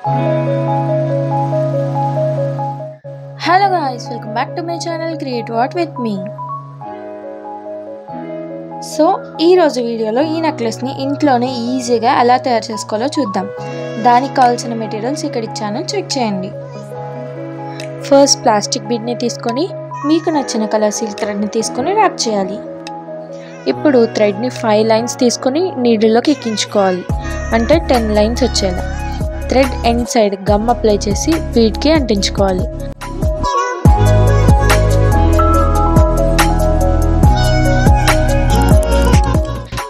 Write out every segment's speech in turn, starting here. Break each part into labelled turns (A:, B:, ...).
A: Hello guys, welcome back to my channel Create What with me. So ఈ రోజు వీడియోలో ఈ నెక్లెస్ ని ఇంట్లోనే ఈజీగా ఎలా తయారు చేసుకోవాలో చూద్దాం. దానికి కావాల్సిన మెటీరియల్స్ ఇక్కడ ఇచ్చాను, చెక్ చేయండి. ఫస్ట్ ప్లాస్టిక్ బీడ్ ని తీసుకొని మీకు నచ్చిన కలర్ సిల్క్ థ్రెడ్ ని తీసుకొని ర్యాప్ చేయాలి. ఇప్పుడు థ్రెడ్ ని 5 లైన్స్ తీసుకొని నీడిల్లోకి ఎక్కించుకోవాలి, అంటే 10 లైన్స్ వచ్చేలా. Thread end side gum apply చేసి బీడ్ కి అంటించుకోవాలి.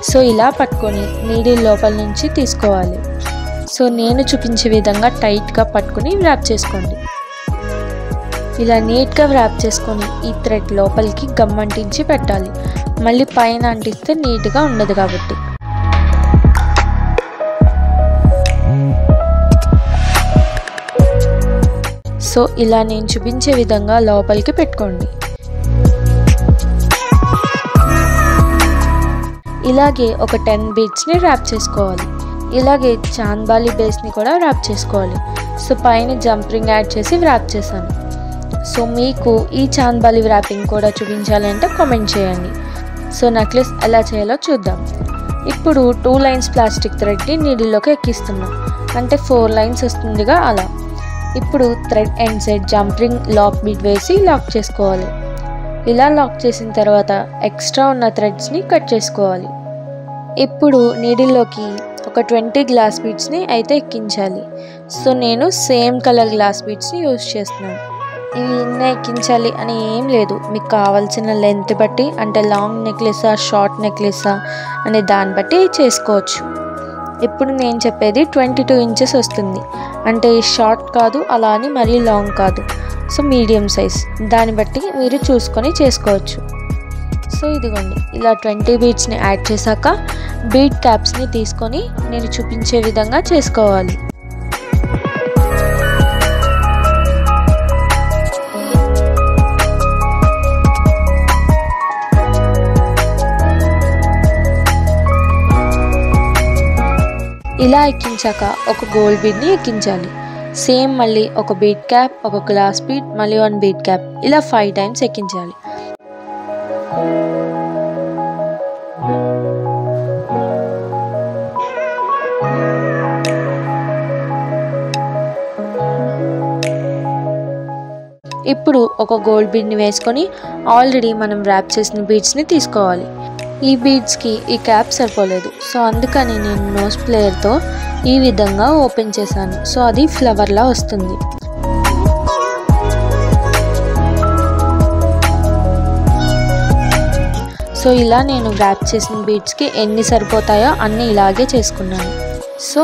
A: సో ఇలా పట్టుకొని నీడిల్ లోపల నుంచి తీసుకోవాలి. సో నేను చూపించే విధంగా టైట్గా పట్టుకొని వ్రాప్ చేసుకోండి. ఇలా నీట్గా వ్రాప్ చేసుకొని ఈ థ్రెడ్ లోపలికి గమ్ అంటించి పెట్టాలి. మళ్ళీ పైన అంటిస్తే నీట్గా ఉండదు కాబట్టి. సో ఇలా నేను చూపించే విధంగా లోపలికి పెట్టుకోండి. ఇలాగే ఒక 10 బీడ్స్ని ర్యాప్ చేసుకోవాలి. ఇలాగే చాంద్బాలి బేస్ని కూడా ర్యాప్ చేసుకోవాలి. సో పైన జంపరింగ్ యాడ్ చేసి ర్యాప్ చేశాను. సో మీకు ఈ చాంద్బాలి ర్యాపింగ్ కూడా చూపించాలంటే కామెంట్ చేయండి. సో నెక్లెస్ ఎలా చేయాలో చూద్దాం. ఇప్పుడు 2 లైన్స్ ప్లాస్టిక్ థ్రెడ్ని నీడిల్లోకి ఎక్కిస్తున్నాం, అంటే 4 లైన్స్ వస్తుందిగా అలా. ఇప్పుడు thread end side జంపరింగ్ lock bead వేసి లాక్ చేసుకోవాలి. ఇలా లాక్ చేసిన తర్వాత ఎక్స్ట్రా ఉన్న థ్రెడ్స్ని కట్ చేసుకోవాలి. ఇప్పుడు నీడిల్లోకి ఒక 20 గ్లాస్ బీడ్స్ని అయితే ఎక్కించాలి. సో నేను సేమ్ కలర్ గ్లాస్ బీడ్స్ని యూజ్ చేస్తున్నాను. ఇవి ఇన్ని ఎక్కించాలి అని ఏం లేదు, మీకు కావాల్సిన లెంత్ బట్టి, అంటే లాంగ్ నెక్లెసా షార్ట్ నెక్లెసా అనే దాన్ని బట్టి చేసుకోవచ్చు. ఇప్పుడు నేను చెప్పేది 22 ఇంచెస్ వస్తుంది, అంటే షార్ట్ కాదు అలా అని మరీ లాంగ్ కాదు. సో మీడియం సైజ్, దాన్ని బట్టి మీరు చూసుకొని చేసుకోవచ్చు. సో ఇదిగోండి, ఇలా 20 బీడ్స్ని యాడ్ చేశాక బీడ్ క్యాప్స్ని తీసుకొని నేను చూపించే విధంగా చేసుకోవాలి. ఇలా ఎక్కించాక ఒక గోల్డ్ బీడ్ని ఎక్కించాలి. సేమ్ మళ్ళీ ఒక బీడ్ క్యాప్, ఒక గ్లాస్ బీడ్, మళ్ళీ 1 బీడ్ క్యాప్, ఇలా 5 టైమ్స్ ఎక్కించాలి. ఇప్పుడు ఒక గోల్డ్ బీడ్ని వేసుకొని ఆల్రెడీ మనం ర్యాప్ చేసిన బీడ్స్ని తీసుకోవాలి. ఈ బీడ్స్కి ఈ క్యాప్ సరిపోలేదు, సో అందుకని నేను నోస్ ప్లేయర్తో ఈ విధంగా ఓపెన్ చేశాను. సో అది ఫ్లవర్లా వస్తుంది. సో ఇలా నేను ర్యాప్ చేసిన బీడ్స్కి ఎన్ని సరిపోతాయో అన్నీ ఇలాగే చేసుకున్నాను. సో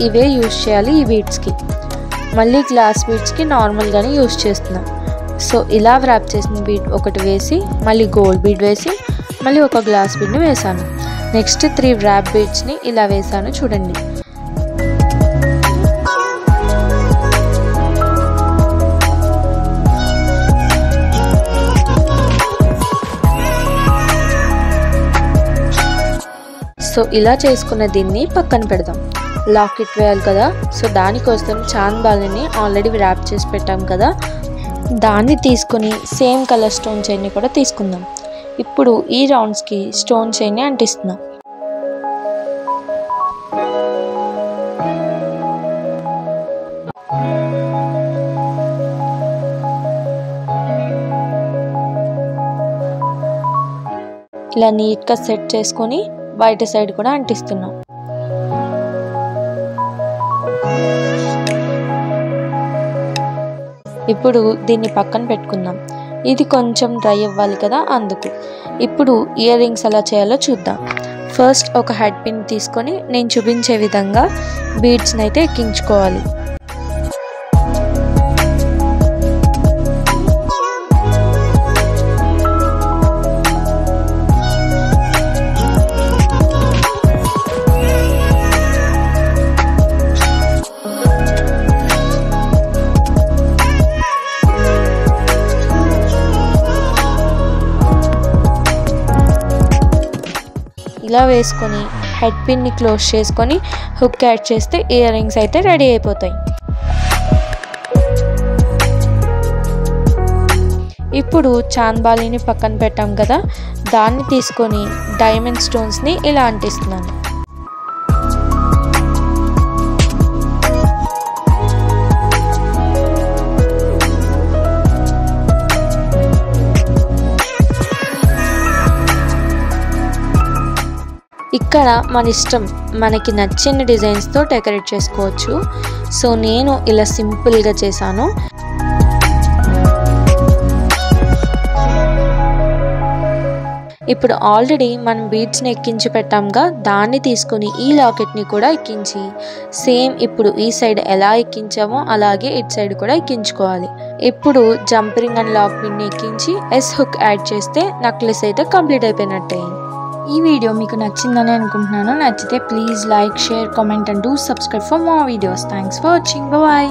A: ఇవే యూజ్ చేయాలి ఈ బీడ్స్కి. మళ్ళీ గ్లాస్ బీడ్స్కి నార్మల్గానే యూజ్ చేస్తున్నాను. సో ఇలా ర్యాప్ చేసిన బీడ్ ఒకటి వేసి మళ్ళీ గోల్డ్ బీడ్ వేసి మళ్ళీ ఒక గ్లాస్ బీడ్ని వేసాను. నెక్స్ట్ 3 ర్యాప్ బీడ్స్ని ఇలా వేసాను, చూడండి. సో ఇలా చేసుకున్న దీన్ని పక్కన పెడదాం. లాకెట్ వేయాలి కదా, సో దానికోసం చాంద్బాలిని ఆల్రెడీ ర్యాప్ చేసి పెట్టాం కదా, దాన్ని తీసుకొని సేమ్ కలర్ స్టోన్ చైన్ని కూడా తీసుకుందాం. ఇప్పుడు ఈ రౌండ్స్కి స్టోన్ చైన్ని అంటిస్తున్నాం. ఇలా నీట్గా సెట్ చేసుకొని బయట సైడ్ కూడా అంటిస్తున్నాం. ఇప్పుడు దీన్ని పక్కన పెట్టుకుందాం. ఇది కొంచెం డ్రై అవ్వాలి కదా, అందుకు. ఇప్పుడు ఇయర్ రింగ్స్ ఎలా చేయాలో చూద్దాం. ఫస్ట్ ఒక హెడ్ పిన్ తీసుకొని నేను చూపించే విధంగా బీడ్స్ని అయితే ఎక్కించుకోవాలి. ఇలా వేసుకొని హెడ్ పిన్ని క్లోజ్ చేసుకొని హుక్ యాడ్ చేస్తే ఇయర్ రింగ్స్ అయితే రెడీ అయిపోతాయి. ఇప్పుడు చాంద్బాలిని పక్కన పెట్టాం కదా, దాన్ని తీసుకొని డైమండ్ స్టోన్స్ని ఇలా అంటిస్తున్నాను. ఇక్కడ మన ఇష్టం, మనకి నచ్చిన డిజైన్స్తో డెకరేట్ చేసుకోవచ్చు. సో నేను ఇలా సింపుల్గా చేశాను. ఇప్పుడు ఆల్రెడీ మనం బీడ్స్ని ఎక్కించి పెట్టాంగా, దాన్ని తీసుకొని ఈ లాకెట్ని కూడా ఎక్కించి సేమ్ ఇప్పుడు ఈ సైడ్ ఎలా ఎక్కించామో అలాగే ఇటు సైడ్ కూడా ఎక్కించుకోవాలి. ఇప్పుడు జంపరింగ్ అండ్ లాక్ పిన్ని ఎక్కించి ఎస్ హుక్ యాడ్ చేస్తే నెక్లెస్ అయితే కంప్లీట్ అయిపోయినట్టే. ఈ వీడియో మీకు నచ్చిందని అనుకుంటున్నాను. నచ్చితే please like, share, comment and do subscribe for more videos. Thanks for watching. Bye.